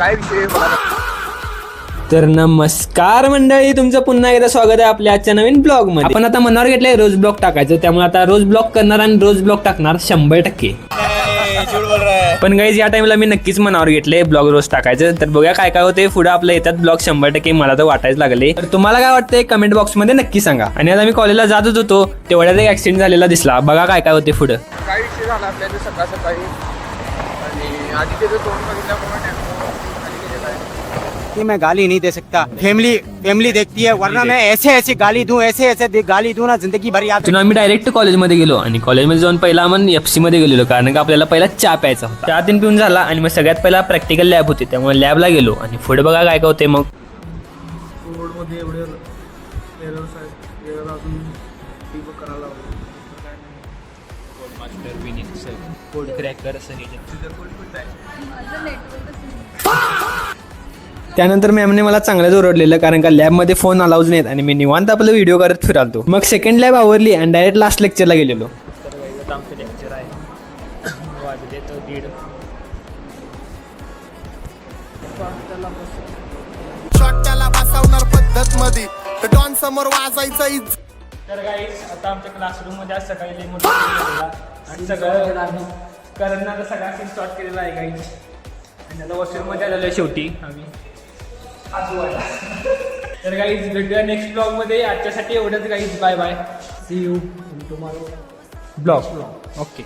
काय विषय मला. तर नमस्कार मंडळी, तुमचं पुन्हा एकदा स्वागत आहे आपल्या आजच्या नवीन ब्लॉग मध्ये. आपण आता मनावर घेतलंय रोज ब्लॉग टाकायचं, त्यामुळे आता रोज ब्लॉग करणार आणि रोज ब्लॉग टाकणार 100%. पण गाईज या टाइमला मी नक्कीच मनावर घेतले ब्लॉग रोज टाकायचं. तर बघूया काय काय होते पुढे आपल्या येतात ब्लॉग 100%. मला तर वाटायच लागले. तर तुम्हाला काय वाटतंय कमेंट बॉक्स मध्ये नक्की सांगा. आणि आता मी कॉलेजला जातच होतो तेवढ्यात एक ऍक्सिडेंट झालेला दिसला. बघा काय काय होते पुढे. काय विषय झाला आपल्याला सकाळ सकाळी आणि आधी त्याचं तोंड बघितल्याप्रमाणे कि मैं गाली नहीं दे सकता. फैमिली देखती है, वरना मैं ऐसे गाली दूं, ऐसे गाली दूं ना जिंदगी भर याद. तिथून आम्ही डायरेक्ट कॉलेजमध्ये गेलो आणि कॉलेजमध्ये जाऊन पहिला आपण FC मध्ये गेलेलो, कारण का आपल्याला पहिला चहा प्यायचा होता. चहा तीन पिऊन झाला आणि मग सगळ्यात पहिला प्रॅक्टिकल लॅब होती, त्यामुळे लॅबला गेलो आणि पुढे बघा काय काय होते. मग रोडमध्ये एवढे एरर्स आहेत, एरर अजून डिबग करायला कोड क्रॅकर त्यानंतर मॅमने मला चांगलंच ओरडलेलं, कारण का लॅबमध्ये फोन अलाउज नाहीत आणि मी निवांत आपलं व्हिडिओ करत फिरालतो. मग सेकंड लॅब आवरली आणि डायरेक्ट लास्ट लेक्चरला गेलेलो. तर आमचं लेक्चर आहे वाजले तो 1:30. शॉटला बसवणार पद्धत मध्ये डॉन समोर वाजायचं. तर गाईस आता आमच्या क्लासरूममध्ये आज सकाळी लई मोठा खेळ झालेला आणि सगळं करणार सगळा सीन स्टार्ट केलेला आहे गाईज. आणि आता वॉशरूममध्ये आलेलो आहे शेवटी आम्ही. तर गाईज भेटूया नेक्स्ट ब्लॉग मध्ये. आजच्यासाठी एवढंच guys. Bye bye, see you in tomorrow blog. Okay.